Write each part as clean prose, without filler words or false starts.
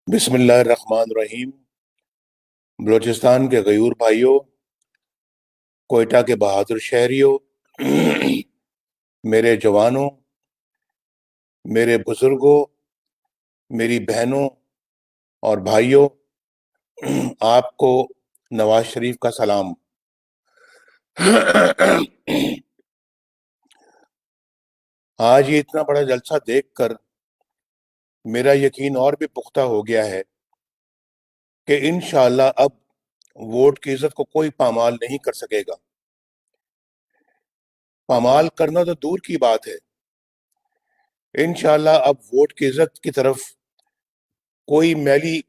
بسم اللہ الرحمن الرحیم۔ بلوچستان کے غیور بھائیوں، کوئٹہ کے بہادر شہریوں، میرے جوانوں، میرے بزرگوں، میری بہنوں اور بھائیوں، آپ کو نواز شریف کا سلام۔ آج یہ اتنا بڑا جلسہ دیکھ کر میرا یقین اور بھی پختہ ہو گیا ہے کہ انشاءاللہ اب ووٹ کی عزت کو کوئی پامال نہیں کر سکے گا۔ پامال کرنا تو دور کی بات ہے، انشاءاللہ اب ووٹ کی عزت کی طرف کوئی میلی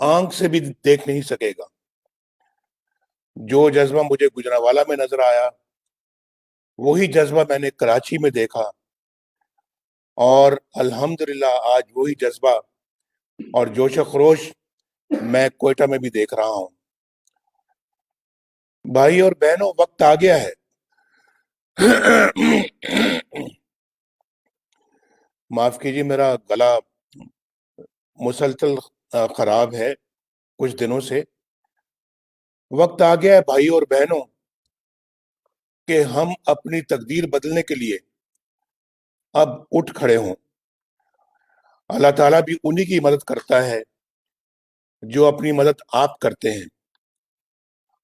آنکھ سے بھی دیکھ نہیں سکے گا۔ جو جذبہ مجھے گجرانوالہ میں نظر آیا، وہی جذبہ میں نے کراچی میں دیکھا، اور الحمدللہ آج وہی جذبہ اور جوش و خروش میں کوئٹہ میں بھی دیکھ رہا ہوں۔ بھائی اور بہنوں، وقت آ گیا ہے۔ معاف کیجیے، میرا گلا مسلسل خراب ہے کچھ دنوں سے۔ وقت آ گیا ہے بھائی اور بہنوں کہ ہم اپنی تقدیر بدلنے کے لیے اب اٹھ کھڑے ہوں۔ اللہ تعالیٰ بھی انہی کی مدد کرتا ہے جو اپنی مدد آپ کرتے ہیں۔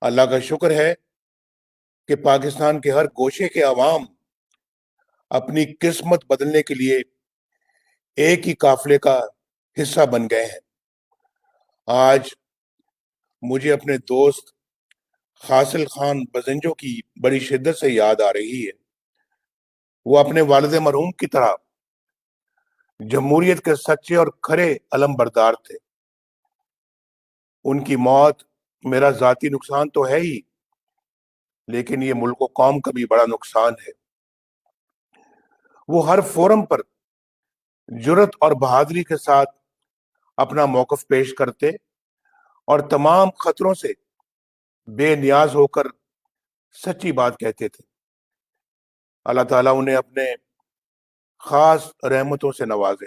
اللہ کا شکر ہے کہ پاکستان کے ہر گوشے کے عوام اپنی قسمت بدلنے کے لیے ایک ہی قافلے کا حصہ بن گئے ہیں۔ آج مجھے اپنے دوست حاصل خان بزنجو کی بڑی شدت سے یاد آ رہی ہے۔ وہ اپنے والد مرحوم کی طرح جمہوریت کے سچے اور کھرے علم بردار تھے۔ ان کی موت میرا ذاتی نقصان تو ہے ہی، لیکن یہ ملک و قوم کا بھی بڑا نقصان ہے۔ وہ ہر فورم پر جرت اور بہادری کے ساتھ اپنا موقف پیش کرتے اور تمام خطروں سے بے نیاز ہو کر سچی بات کہتے تھے۔ اللہ تعالیٰ انہیں اپنے خاص رحمتوں سے نوازے۔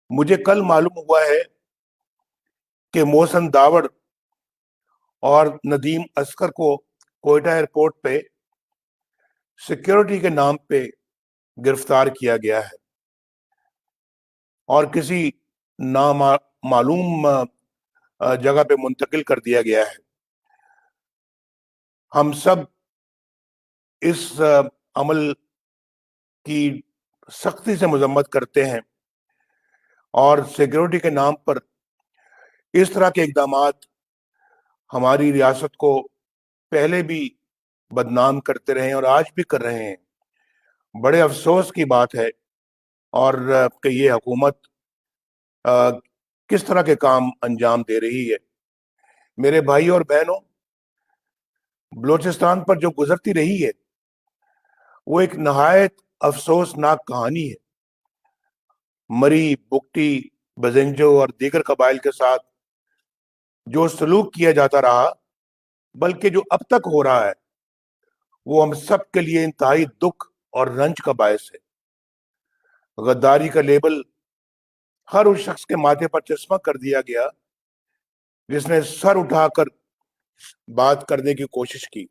مجھے کل معلوم ہوا ہے کہ محسن داوڑ اور ندیم اصغر کو کوئٹہ ایئرپورٹ پہ سیکیورٹی کے نام پہ گرفتار کیا گیا ہے اور کسی نامعلوم جگہ پہ منتقل کر دیا گیا ہے۔ ہم سب اس عمل کی سختی سے مذمت کرتے ہیں اور سیکیورٹی کے نام پر اس طرح کے اقدامات ہماری ریاست کو پہلے بھی بدنام کرتے رہے ہیں اور آج بھی کر رہے ہیں۔ بڑے افسوس کی بات ہے اور کہ یہ حکومت کس طرح کے کام انجام دے رہی ہے۔ میرے بھائی اور بہنوں، بلوچستان پر جو گزرتی رہی ہے وہ ایک نہایت افسوسناک کہانی ہے۔ مری، بگٹی، بزنجو اور دیگر قبائل کے ساتھ جو سلوک کیا جاتا رہا، بلکہ جو اب تک ہو رہا ہے، وہ ہم سب کے لیے انتہائی دکھ اور رنج کا باعث ہے۔ غداری کا لیبل ہر اس شخص کے ماتھے پر چسپاں کر دیا گیا جس نے سر اٹھا کر بات کرنے کی کوشش کی،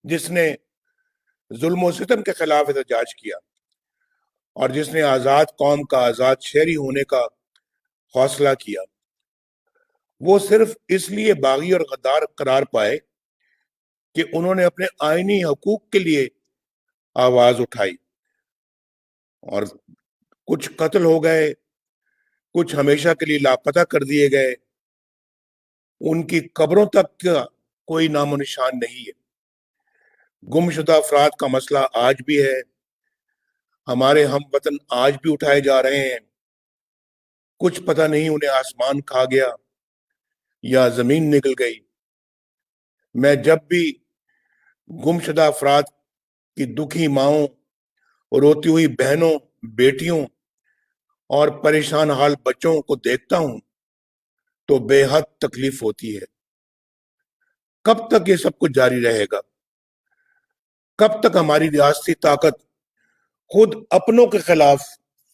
جس نے ظلم و ستم کے خلاف احتجاج کیا، اور جس نے آزاد قوم کا آزاد شہری ہونے کا حوصلہ کیا۔ وہ صرف اس لیے باغی اور غدار قرار پائے کہ انہوں نے اپنے آئینی حقوق کے لیے آواز اٹھائی، اور کچھ قتل ہو گئے، کچھ ہمیشہ کے لیے لاپتہ کر دیے گئے۔ ان کی قبروں تک کا کوئی نام و نشان نہیں ہے۔ گم شدہ افراد کا مسئلہ آج بھی ہے۔ ہمارے ہم وطن آج بھی اٹھائے جا رہے ہیں۔ کچھ پتہ نہیں انہیں آسمان کھا گیا یا زمین نکل گئی۔ میں جب بھی گم شدہ افراد کی دکھی ماؤں، روتی ہوئی بہنوں، بیٹیوں اور پریشان حال بچوں کو دیکھتا ہوں تو بے حد تکلیف ہوتی ہے۔ کب تک یہ سب کچھ جاری رہے گا؟ کب تک ہماری ریاستی طاقت خود اپنوں کے خلاف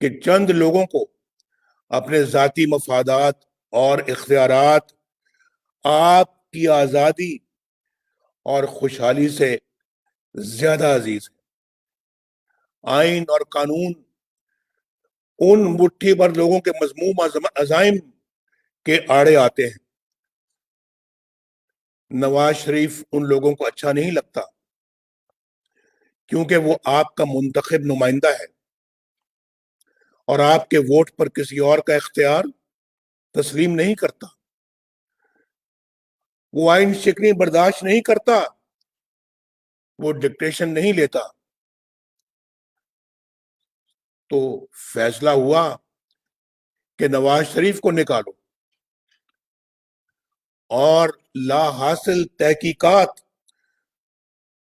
کہ چند لوگوں کو اپنے ذاتی مفادات اور اختیارات آپ کی آزادی اور خوشحالی سے زیادہ عزیز ہے۔ آئین اور قانون ان مٹھی بھر لوگوں کے مذموم عزائم کے آڑے آتے ہیں۔ نواز شریف ان لوگوں کو اچھا نہیں لگتا کیونکہ وہ آپ کا منتخب نمائندہ ہے اور آپ کے ووٹ پر کسی اور کا اختیار تسلیم نہیں کرتا۔ وہ آئین شکنی برداشت نہیں کرتا، وہ ڈکٹیشن نہیں لیتا۔ تو فیصلہ ہوا کہ نواز شریف کو نکالو اور لا حاصل تحقیقات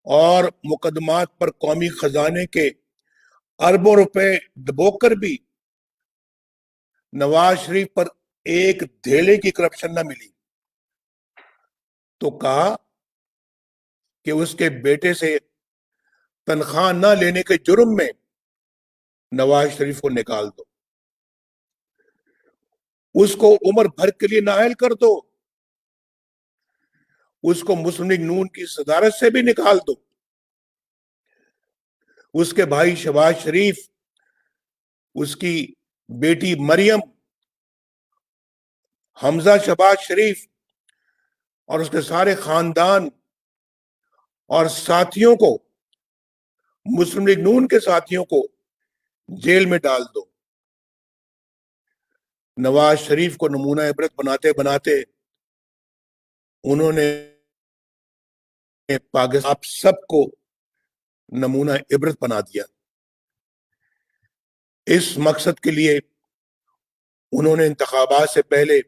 اور مقدمات پر قومی خزانے کے اربوں روپے دبو کر بھی نواز شریف پر ایک دھیلے کی کرپشن نہ ملی، تو کہا کہ اس کے بیٹے سے تنخواہ نہ لینے کے جرم میں نواز شریف کو نکال دو، اس کو عمر بھر کے لیے نااہل کر دو، اس کو مسلم لیگ نون کی صدارت سے بھی نکال دو، اس کے بھائی شہباز شریف، اس کی بیٹی مریم، حمزہ شہباز شریف اور اس کے سارے خاندان اور ساتھیوں کو، مسلم لیگ نون کے ساتھیوں کو جیل میں ڈال دو۔ نواز شریف کو نمونہ عبرت بناتے بناتے انہوں نے پاکستان آپ سب کو نمونہ عبرت بنا دیا۔ اس مقصد کے لیے انہوں نے انتخابات سے پہلے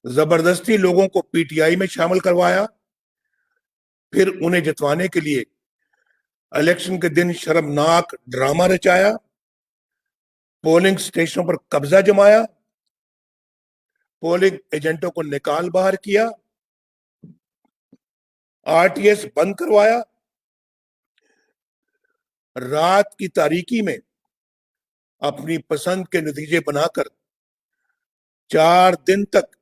زبردستی لوگوں کو پی ٹی آئی میں شامل کروایا، پھر انہیں جتوانے کے لیے الیکشن کے دن شرمناک ڈرامہ رچایا، پولنگ سٹیشنوں پر قبضہ جمایا، پولنگ ایجنٹوں کو نکال باہر کیا، آر ٹی ایس بند کروایا، رات کی تاریکی میں اپنی پسند کے نتیجے بنا کر 4 دن تک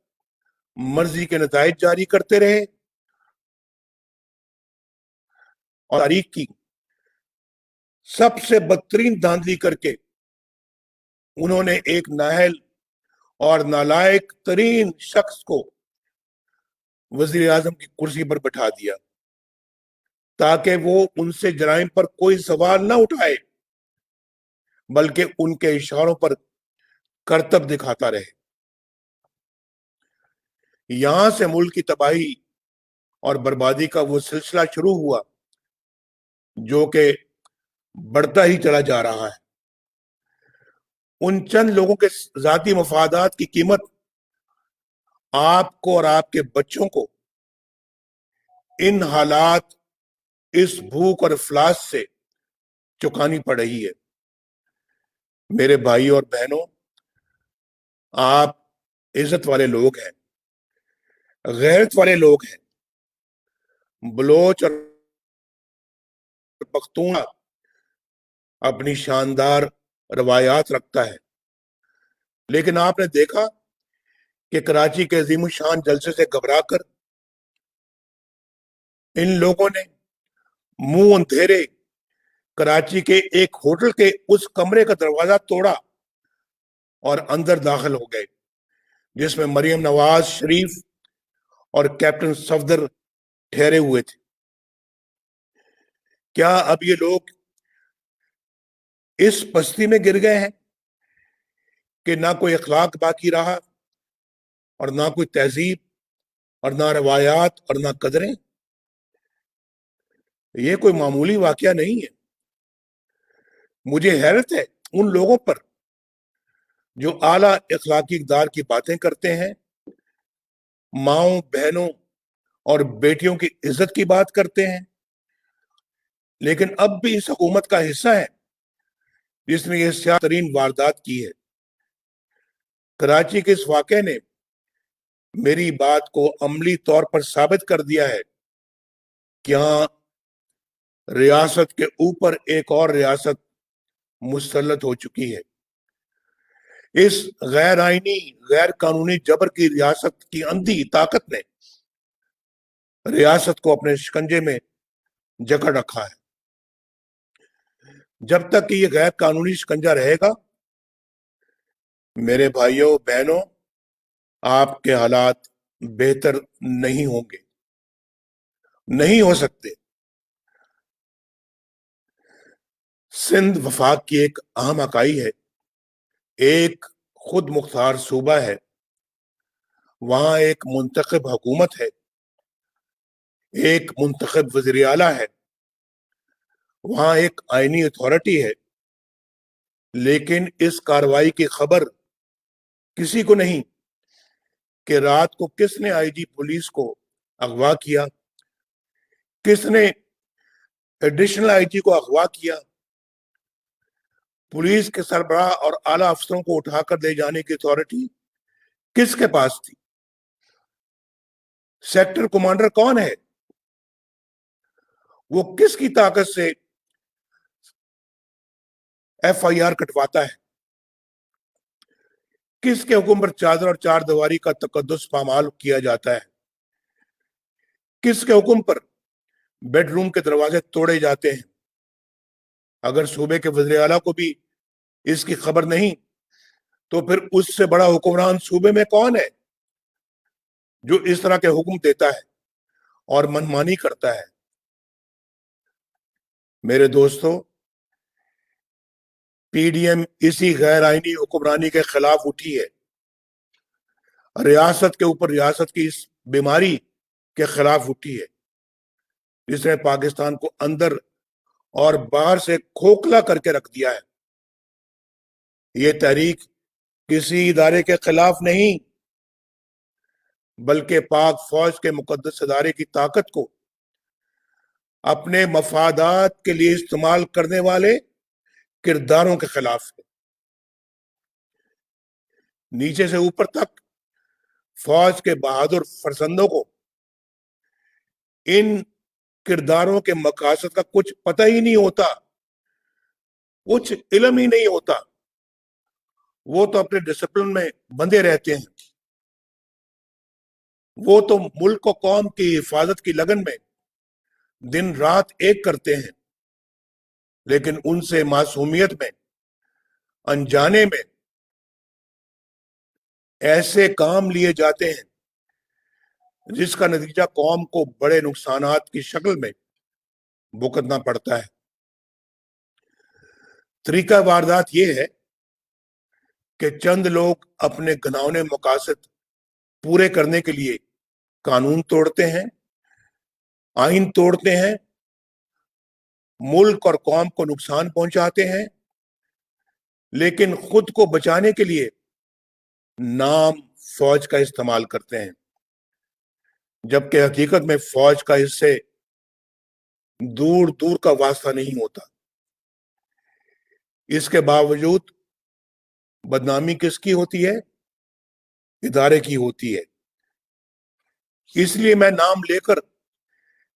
مرضی کے نتائج جاری کرتے رہے، اور تاریخ کی سب سے بدترین دھاندلی کر کے انہوں نے ایک نااہل اور نالائق ترین شخص کو وزیر اعظم کی کرسی پر بٹھا دیا تاکہ وہ ان سے جرائم پر کوئی سوال نہ اٹھائے بلکہ ان کے اشاروں پر کرتب دکھاتا رہے۔ یہاں سے ملک کی تباہی اور بربادی کا وہ سلسلہ شروع ہوا جو کہ بڑھتا ہی چلا جا رہا ہے۔ ان چند لوگوں کے ذاتی مفادات کی قیمت آپ کو اور آپ کے بچوں کو ان حالات، اس بھوک اور افلاس سے چکانی پڑ رہی ہے۔ میرے بھائی اور بہنوں، آپ عزت والے لوگ ہیں، غیرت والے لوگ ہیں۔ بلوچ اور پختون اپنی شاندار روایات رکھتا ہے، لیکن آپ نے دیکھا کہ کراچی کے عظیم الشان جلسے سے گھبرا کر ان لوگوں نے منہ اندھیرے کراچی کے ایک ہوٹل کے اس کمرے کا دروازہ توڑا اور اندر داخل ہو گئے جس میں مریم نواز شریف اور کیپٹن صفدر ٹھہرے ہوئے تھے۔ کیا اب یہ لوگ اس پستی میں گر گئے ہیں کہ نہ کوئی اخلاق باقی رہا اور نہ کوئی تہذیب اور نہ روایات اور نہ قدریں؟ یہ کوئی معمولی واقعہ نہیں ہے۔ مجھے حیرت ہے ان لوگوں پر جو اعلیٰ اخلاقی اقدار کی باتیں کرتے ہیں، ماؤں بہنوں اور بیٹیوں کی عزت کی بات کرتے ہیں، لیکن اب بھی اس حکومت کا حصہ ہے جس نے یہ سیاہ ترین واردات کی ہے۔ کراچی کے اس واقعے نے میری بات کو عملی طور پر ثابت کر دیا ہے کہ یہاں ریاست کے اوپر ایک اور ریاست مسلط ہو چکی ہے۔ اس غیر آئینی غیر قانونی جبر کی ریاست کی اندھی طاقت نے ریاست کو اپنے شکنجے میں جکڑ رکھا ہے. جب تک کہ یہ غیر قانونی شکنجہ رہے گا میرے بھائیوں بہنوں آپ کے حالات بہتر نہیں ہوں گے, نہیں ہو سکتے. سندھ وفاق کی ایک اہم اکائی ہے, ایک خود مختار صوبہ ہے, وہاں ایک منتخب حکومت ہے, ایک منتخب وزیر اعلیٰ ہے, وہاں ایک آئینی اتھارٹی ہے, لیکن اس کارروائی کی خبر کسی کو نہیں کہ رات کو کس نے آئی جی پولیس کو اغوا کیا, کس نے ایڈیشنل آئی جی کو اغوا کیا, پولیس کے سربراہ اور اعلی افسروں کو اٹھا کر لے جانے کی اتھارٹی کس کے پاس تھی, سیکٹر کمانڈر کون ہے, وہ کس کی طاقت سے ایف آئی آر کٹواتا ہے, کس کے حکم پر چادر اور چار دیواری کا تقدس پامال کیا جاتا ہے, کس کے حکم پر بیڈ روم کے دروازے توڑے جاتے ہیں. اگر صوبے کے وزیر اعلیٰ کو بھی اس کی خبر نہیں تو پھر اس سے بڑا حکمران صوبے میں کون ہے جو اس طرح کے حکم دیتا ہے اور منمانی کرتا ہے. میرے دوستو, پی ڈی ایم اسی غیر آئینی حکمرانی کے خلاف اٹھی ہے, ریاست کے اوپر ریاست کی اس بیماری کے خلاف اٹھی ہے جس نے پاکستان کو اندر اور باہر سے کھوکھلا کر کے رکھ دیا ہے. یہ تحریک کسی ادارے کے خلاف نہیں بلکہ پاک فوج کے مقدس ادارے کی طاقت کو اپنے مفادات کے لیے استعمال کرنے والے کرداروں کے خلاف ہے. نیچے سے اوپر تک فوج کے بہادر فرزندوں کو ان کرداروں کے مقاصد کا کچھ پتہ ہی نہیں ہوتا, کچھ علم ہی نہیں ہوتا. وہ تو اپنے ڈسپلن میں بندے رہتے ہیں, وہ تو ملک و قوم کی حفاظت کی لگن میں دن رات ایک کرتے ہیں, لیکن ان سے معصومیت میں انجانے میں ایسے کام لیے جاتے ہیں جس کا نتیجہ قوم کو بڑے نقصانات کی شکل میں بھگتنا پڑتا ہے. طریقہ واردات یہ ہے کہ چند لوگ اپنے گھناؤنے مقاصد پورے کرنے کے لیے قانون توڑتے ہیں, آئین توڑتے ہیں, ملک اور قوم کو نقصان پہنچاتے ہیں, لیکن خود کو بچانے کے لیے نام فوج کا استعمال کرتے ہیں, جبکہ حقیقت میں فوج کا اس سے دور دور کا واسطہ نہیں ہوتا. اس کے باوجود بدنامی کس کی ہوتی ہے؟ ادارے کی ہوتی ہے. اس لیے میں نام لے کر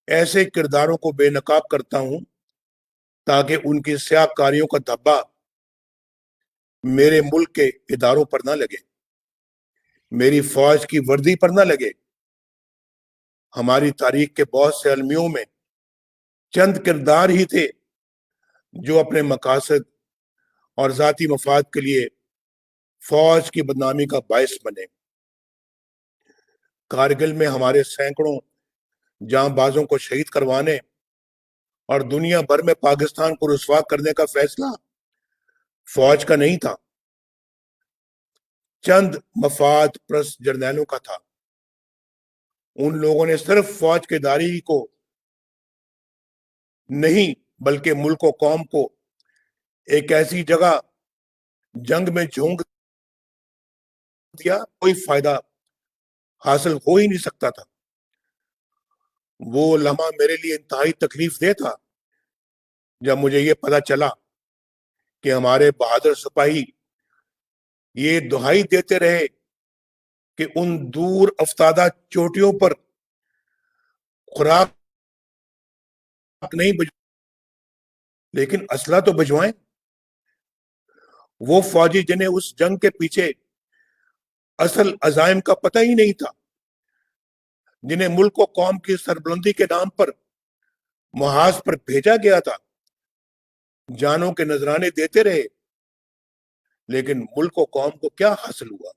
ایسے کرداروں کو بے نقاب کرتا ہوں تاکہ ان کی سیاہ کاریوں کا دھبا میرے ملک کے اداروں پر نہ لگے, میری فوج کی وردی پر نہ لگے. ہماری تاریخ کے بہت سے المیوں میں چند کردار ہی تھے جو اپنے مقاصد اور ذاتی مفاد کے لیے فوج کی بدنامی کا باعث بنے. کارگل میں ہمارے سینکڑوں جاں بازوں کو شہید کروانے اور دنیا بھر میں پاکستان کو رسوا کرنے کا فیصلہ فوج کا نہیں تھا, چند مفاد پرست جرنیلوں کا تھا. ان لوگوں نے صرف فوج کے داری کو نہیں بلکہ ملک و قوم کو ایک ایسی جگہ جنگ میں جھونک دیا کوئی فائدہ حاصل ہو ہی نہیں سکتا تھا. وہ لمحہ میرے لیے انتہائی تکلیف دہ تھا جب مجھے یہ پتا چلا کہ ہمارے بہادر سپاہی یہ دہائی دیتے رہے کہ ان دور افتادہ چوٹیوں پر خوراک نہیں لیکن اسلحہ تو بھجوائیں. وہ فوجی جنہیں اس جنگ کے پیچھے اصل عزائم کا پتہ ہی نہیں تھا، جنہیں ملک و قوم کی سربلندی کے نام پر محاذ پر بھیجا گیا تھا، جانوں کے نذرانے دیتے رہے، لیکن ملک و قوم کو کیا حاصل ہوا؟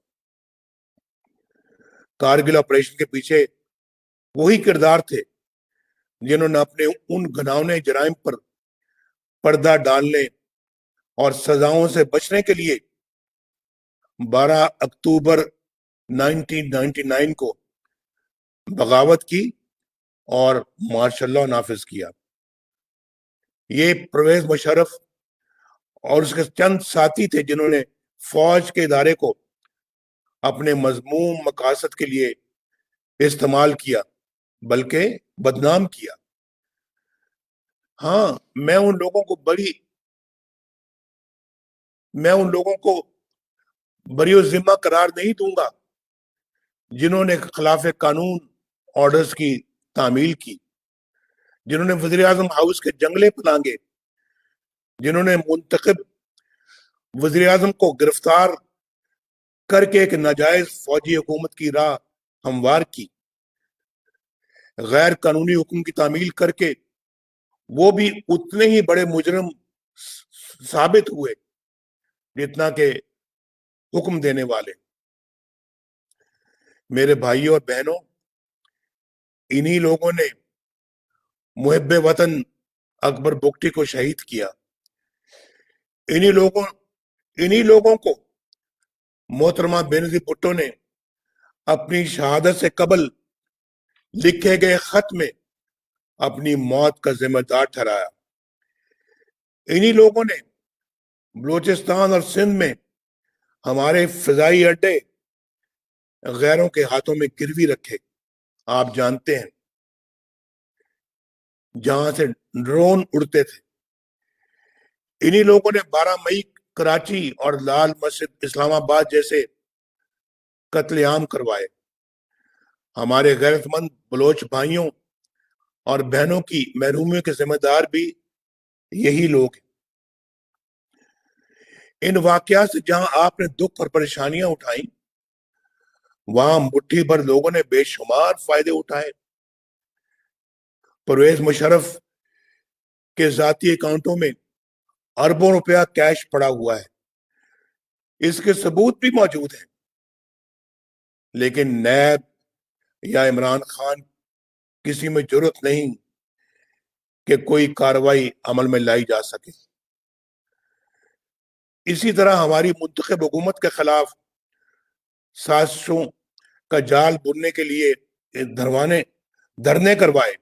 کارگل آپریشن کے پیچھے وہی کردار تھے جنہوں نے اپنے ان گھناؤنے جرائم پر پردہ ڈالنے اور سزاؤں سے بچنے کے لیے 12 اکتوبر 1999 کو بغاوت کی اور مارشل لاء نافذ کیا۔ یہ پرویز مشرف اور اس کے چند ساتھی تھے جنہوں نے فوج کے ادارے کو اپنے مذموم مقاصد کے لیے استعمال کیا، بلکہ بدنام کیا۔ ہاں، میں ان لوگوں کو بری و ذمہ قرار نہیں دوں گا جنہوں نے خلاف قانون آرڈرز کی تعمیل کی، جنہوں نے وزیر اعظم ہاؤس کے جنگلے پلانگے، جنہوں نے منتخب وزیر اعظم کو گرفتار کر کے ایک ناجائز فوجی حکومت کی راہ ہموار کی، غیر قانونی حکم کی تعمیل کر کے وہ بھی اتنے ہی بڑے مجرم ثابت ہوئے جتنا کہ حکم دینے والے۔ میرے بھائیوں اور بہنوں، انہی لوگوں نے محب وطن اکبر بگٹی کو شہید کیا۔ انہی لوگوں کو محترمہ بینظیر بھٹو نے اپنی شہادت سے قبل لکھے گئے خط میں اپنی موت کا ذمہ دار ٹھہرایا۔ انہی لوگوں نے بلوچستان اور سندھ میں ہمارے فضائی اڈے غیروں کے ہاتھوں میں گروی رکھے۔ آپ جانتے ہیں جہاں سے ڈرون اڑتے تھے۔ انہی لوگوں نے 12 مئی کراچی اور لال مسجد اسلام آباد جیسے قتل عام کروائے۔ ہمارے غیرت مند بلوچ بھائیوں اور بہنوں کی محرومیوں کے ذمہ دار بھی یہی لوگ ہیں۔ ان واقعات سے جہاں آپ نے دکھ اور پریشانیاں اٹھائیں، وہاں مٹھی بھر لوگوں نے بے شمار فائدے اٹھائے۔ پرویز مشرف کے ذاتی اکاؤنٹوں میں اربوں روپیہ کیش پڑا ہوا ہے، اس کے ثبوت بھی موجود ہیں، لیکن نیب یا عمران خان کسی میں جرت نہیں کہ کوئی کارروائی عمل میں لائی جا سکے۔ اسی طرح ہماری منتخب حکومت کے خلاف سازشوں کا جال بننے کے لیے دھرنے کروائے،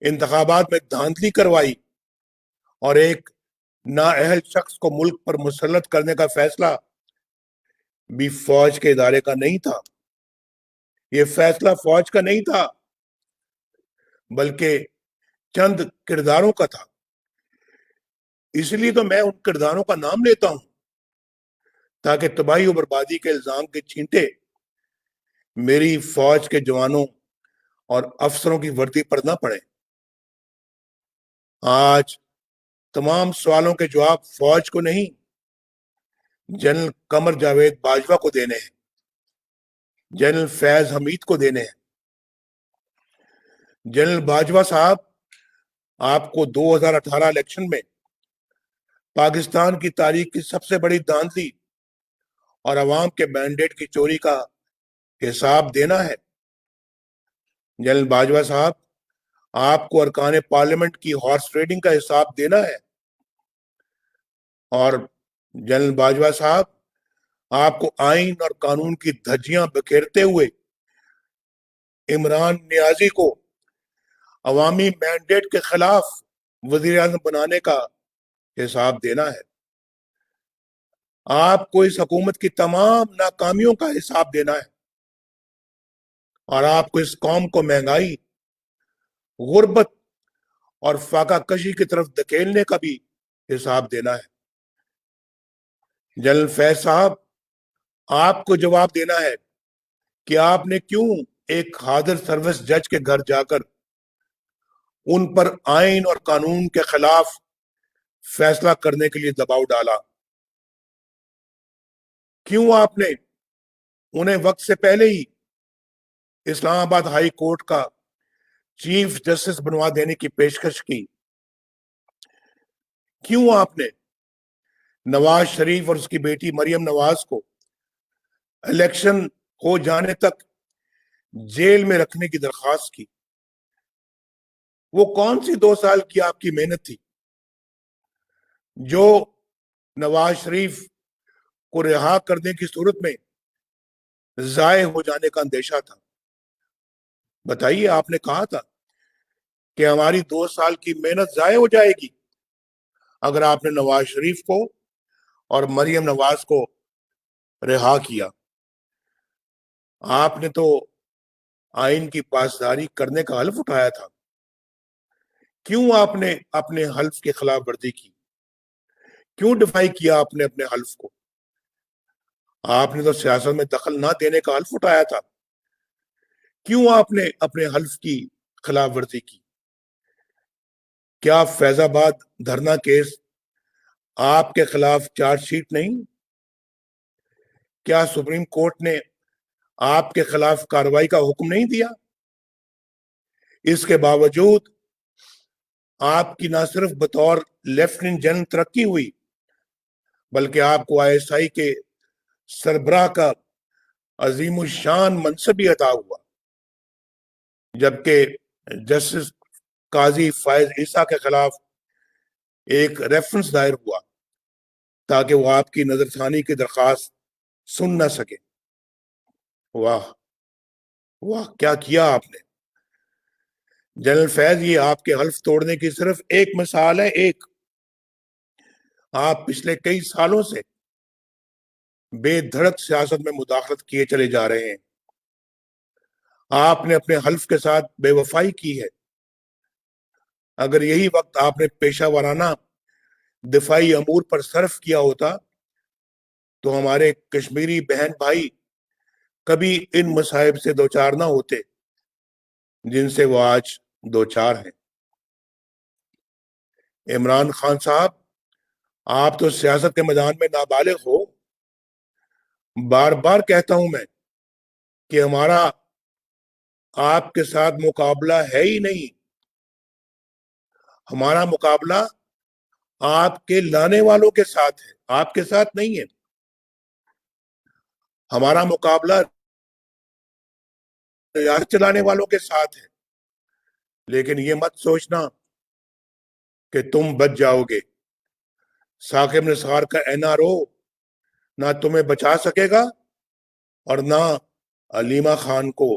انتخابات میں دھاندلی کروائی اور ایک نااہل شخص کو ملک پر مسلط کرنے کا فیصلہ بھی فوج کے ادارے کا نہیں تھا۔ یہ فیصلہ فوج کا نہیں تھا، بلکہ چند کرداروں کا تھا۔ اس لیے تو میں ان کرداروں کا نام لیتا ہوں تاکہ تباہی و بربادی کے الزام کے چھینٹے میری فوج کے جوانوں اور افسروں کی وردی پر نہ پڑے۔ آج تمام سوالوں کے جواب فوج کو نہیں، جنرل قمر جاوید باجوہ کو دینے ہیں، جنرل فیض حمید کو دینے ہیں۔ جنرل باجوہ صاحب، آپ کو 2018 الیکشن میں پاکستان کی تاریخ کی سب سے بڑی دھاندلی اور عوام کے مینڈیٹ کی چوری کا حساب دینا ہے۔ جنرل باجوہ صاحب، آپ کو ارکان پارلیمنٹ کی ہارس ٹریڈنگ کا حساب دینا ہے، اور جنرل باجوہ صاحب، آپ کو آئین اور قانون کی دھجیاں بکھیرتے ہوئے عمران نیازی کو عوامی مینڈیٹ کے خلاف وزیر اعظم بنانے کا حساب دینا ہے۔ آپ کو اس حکومت کی تمام ناکامیوں کا حساب دینا ہے، اور آپ کو اس قوم کو مہنگائی، غربت اور فاقہ کشی کی طرف دھکیلنے کا بھی حساب دینا ہے۔ جنرل فیض صاحب، آپ کو جواب دینا ہے کہ آپ نے کیوں ایک حاضر سروس جج کے گھر جا کر ان پر آئین اور قانون کے خلاف فیصلہ کرنے کے لیے دباؤ ڈالا۔ کیوں آپ نے انہیں وقت سے پہلے ہی اسلام آباد ہائی کورٹ کا چیف جسٹس بنوا دینے کی پیشکش کی؟ کیوں آپ نے نواز شریف اور اس کی بیٹی مریم نواز کو الیکشن ہو جانے تک جیل میں رکھنے کی درخواست کی؟ وہ کون سی 2 سال کی آپ کی محنت تھی جو نواز شریف کو رہا کرنے کی صورت میں ضائع ہو جانے کا اندیشہ تھا؟ بتائیے، آپ نے کہا تھا کہ ہماری 2 سال کی محنت ضائع ہو جائے گی اگر آپ نے نواز شریف کو اور مریم نواز کو رہا کیا۔ آپ نے تو آئین کی پاسداری کرنے کا حلف اٹھایا تھا، کیوں آپ نے اپنے حلف کی خلاف ورزی کی؟ کیوں ڈیفائی کیا آپ نے اپنے حلف کو؟ آپ نے تو سیاست میں دخل نہ دینے کا حلف اٹھایا تھا، کیوں آپ نے اپنے حلف کی خلاف ورزی کی؟ کیا فیض آباد دھرنا کیس آپ کے خلاف چارج شیٹ نہیں؟ کیا سپریم کورٹ نے آپ کے خلاف کارروائی کا حکم نہیں دیا؟ اس کے باوجود آپ کی نہ صرف بطور لیفٹیننٹ جنرل ترقی ہوئی بلکہ آپ کو ISI کے سربراہ کا عظیم الشان منصب بھی عطا ہوا، جبکہ جسٹس قاضی فائز عیسیٰ کے خلاف ایک ریفرنس دائر ہوا تاکہ وہ آپ کی نظر ثانی کی درخواست سن نہ سکے۔ واہ واہ، کیا کیا آپ نے جنرل فیض! یہ آپ کے حلف توڑنے کی صرف ایک مثال ہے، ایک۔ آپ پچھلے کئی سالوں سے بے دھڑک سیاست میں مداخلت کیے چلے جا رہے ہیں۔ آپ نے اپنے حلف کے ساتھ بے وفائی کی ہے۔ اگر یہی وقت آپ نے پیشہ ورانہ دفاعی امور پر صرف کیا ہوتا تو ہمارے کشمیری بہن بھائی کبھی ان مصائب سے دوچار نہ ہوتے جن سے وہ آج دوچار ہیں۔ عمران خان صاحب، آپ تو سیاست کے میدان میں نابالغ ہو۔ بار بار کہتا ہوں میں کہ ہمارا آپ کے ساتھ مقابلہ ہے ہی نہیں۔ ہمارا مقابلہ آپ کے لانے والوں کے ساتھ ہے، آپ کے ساتھ نہیں ہے۔ ہمارا مقابلہ ریاست چلانے والوں کے ساتھ ہے۔ لیکن یہ مت سوچنا کہ تم بچ جاؤ گے۔ ثاقب نثار کا NRO نہ تمہیں بچا سکے گا اور نہ علیمہ خان کو۔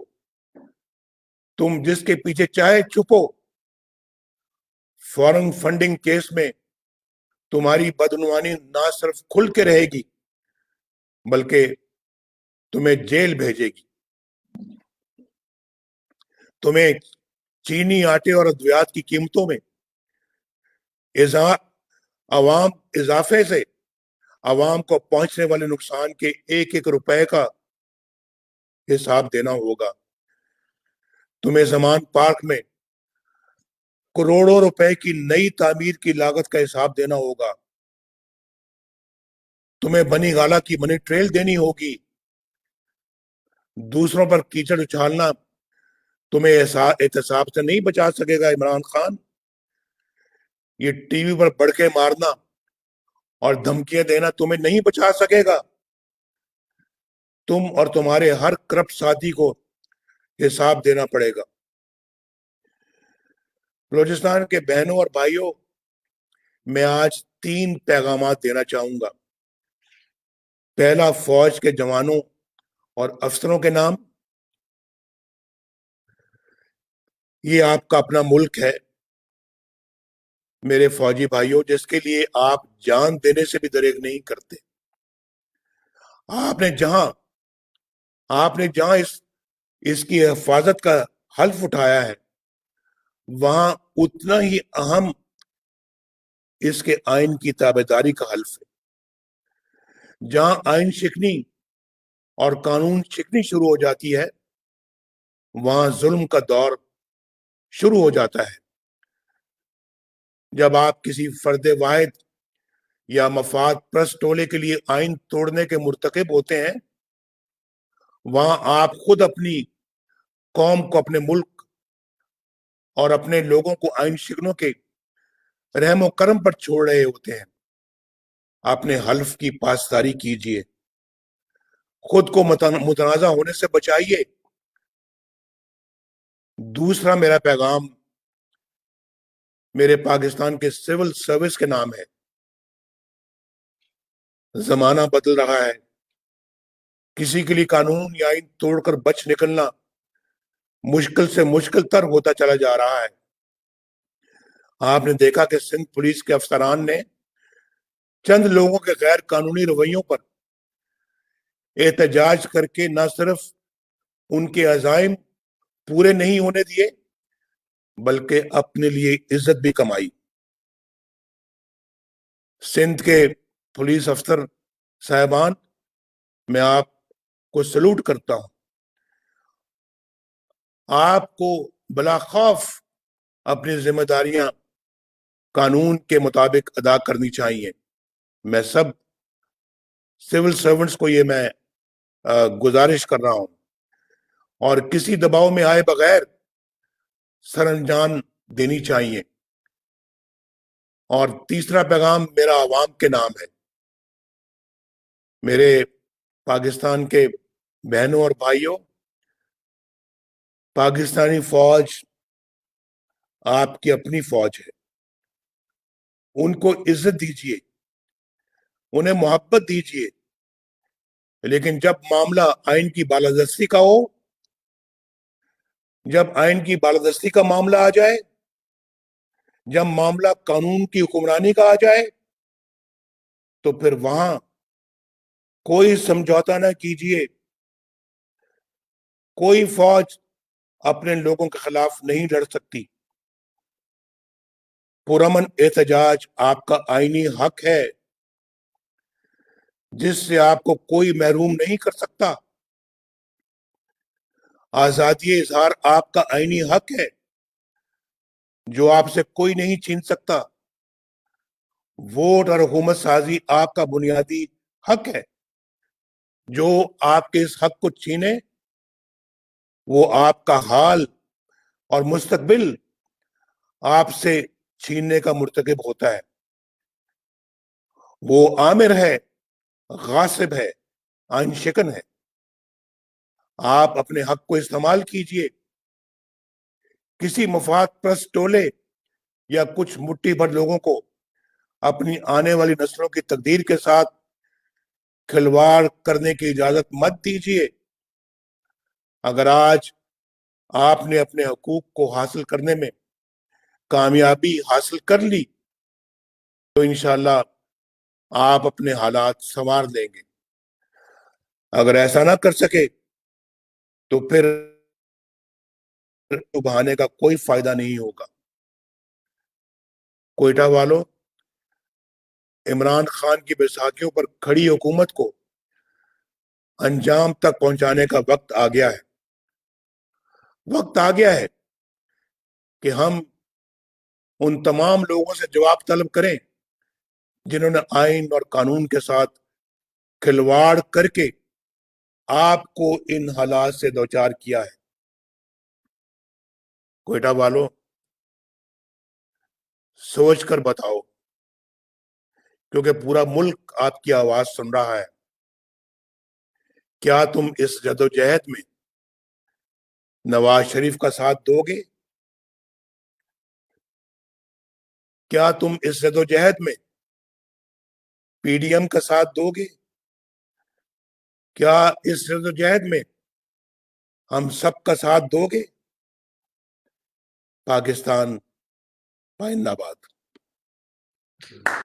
تم جس کے پیچھے چاہے چھپو، فورن فنڈنگ کیس میں تمہاری بدعنوانی نہ صرف کھل کے رہے گی بلکہ تمہیں جیل بھیجے گی۔ تمہیں چینی، آٹے اور ادویات کی قیمتوں میں اضافے سے عوام کو پہنچنے والے نقصان کے ایک ایک روپے کا حساب دینا ہوگا۔ تمہیں زمان پارک میں کروڑوں روپے کی نئی تعمیر کی لاگت کا حساب دینا ہوگا۔ تمہیں بنی گالا کی منی ٹریل دینی ہوگی۔ دوسروں پر کیچڑ اچھالنا تمہیں احتساب سے نہیں بچا سکے گا عمران خان۔ یہ ٹی وی پر بڑکے مارنا اور دھمکیاں دینا تمہیں نہیں بچا سکے گا۔ تم اور تمہارے ہر کرپٹ ساتھی کو حساب دینا پڑے گا۔ بلوچستان کے بہنوں اور بھائیوں، میں آج 3 پیغامات دینا چاہوں گا۔ پہلا، فوج کے جوانوں اور افسروں کے نام، یہ آپ کا اپنا ملک ہے میرے فوجی بھائیوں، جس کے لیے آپ جان دینے سے بھی دریغ نہیں کرتے۔ آپ نے جہاں اس کی حفاظت کا حلف اٹھایا ہے وہاں اتنا ہی اہم اس کے آئین کی تابعداری کا حلف ہے۔ جہاں آئین شکنی اور قانون شکنی شروع ہو جاتی ہے وہاں ظلم کا دور شروع ہو جاتا ہے۔ جب آپ کسی فرد واحد یا مفاد پرست ٹولے کے لیے آئین توڑنے کے مرتکب ہوتے ہیں، وہاں آپ خود اپنی قوم کو، اپنے ملک اور اپنے لوگوں کو آئین شکنوں کے رحم و کرم پر چھوڑ رہے ہوتے ہیں۔ اپنے حلف کی پاسداری کیجیے، خود کو متنازع ہونے سے بچائیے۔ دوسرا میرا پیغام میرے پاکستان کے سول سروس کے نام ہے۔ زمانہ بدل رہا ہے، کسی کے لیے قانون یا آئین توڑ کر بچ نکلنا مشکل سے مشکل تر ہوتا چلا جا رہا ہے۔ آپ نے دیکھا کہ سندھ پولیس کے افسران نے چند لوگوں کے غیر قانونی رویوں پر احتجاج کر کے نہ صرف ان کے عزائم پورے نہیں ہونے دیے بلکہ اپنے لیے عزت بھی کمائی۔ سندھ کے پولیس افسر صاحبان، میں آپ کو سلوٹ کرتا ہوں۔ آپ کو بلا خوف اپنی ذمہ داریاں قانون کے مطابق ادا کرنی چاہیے۔ میں سب سول سرونٹس کو یہ میں گزارش کر رہا ہوں، اور کسی دباؤ میں آئے بغیر سر انجام دینی چاہیے۔ اور تیسرا پیغام میرا عوام کے نام ہے۔ میرے پاکستان کے بہنوں اور بھائیوں، پاکستانی فوج آپ کی اپنی فوج ہے۔ ان کو عزت دیجیے، انہیں محبت دیجیے، لیکن جب معاملہ آئین کی بالادستی کا ہو، جب آئین کی بالادستی کا معاملہ آ جائے، جب معاملہ قانون کی حکمرانی کا آ جائے، تو پھر وہاں کوئی سمجھوتا نہ کیجیے۔ کوئی فوج اپنے لوگوں کے خلاف نہیں لڑ سکتی۔ پرامن احتجاج آپ کا آئینی حق ہے، جس سے آپ کو کوئی محروم نہیں کر سکتا۔ آزادی اظہار آپ کا آئینی حق ہے، جو آپ سے کوئی نہیں چھین سکتا۔ ووٹ اور حکومت سازی آپ کا بنیادی حق ہے، جو آپ کے اس حق کو چھینے وہ آپ کا حال اور مستقبل آپ سے چھیننے کا مرتکب ہوتا ہے۔ وہ آمر ہے، غاصب ہے، آئین شکن ہے۔ آپ اپنے حق کو استعمال کیجئے۔ کسی مفاد پرست ٹولے یا کچھ مٹھی بھر لوگوں کو اپنی آنے والی نسلوں کی تقدیر کے ساتھ کھلواڑ کرنے کی اجازت مت دیجیے۔ اگر آج آپ نے اپنے حقوق کو حاصل کرنے میں کامیابی حاصل کر لی تو انشاءاللہ آپ اپنے حالات سنوار لیں گے۔ اگر ایسا نہ کر سکے تو پھر بہانے کا کوئی فائدہ نہیں ہوگا۔ کوئٹہ والوں، عمران خان کی بیساکھیوں پر کھڑی حکومت کو انجام تک پہنچانے کا وقت آ گیا ہے۔ وقت آ گیا ہے کہ ہم ان تمام لوگوں سے جواب طلب کریں جنہوں نے آئین اور قانون کے ساتھ کھلواڑ کر کے آپ کو ان حالات سے دوچار کیا ہے۔ کوئٹہ والوں، سوچ کر بتاؤ، کیونکہ پورا ملک آپ کی آواز سن رہا ہے۔ کیا تم اس جدوجہد میں نواز شریف کا ساتھ دو گے؟ کیا تم اس جدوجہد میں پی ڈی ایم کا ساتھ دو گے؟ کیا اس جدوجہد میں ہم سب کا ساتھ دو گے؟ پاکستان زندہ باد۔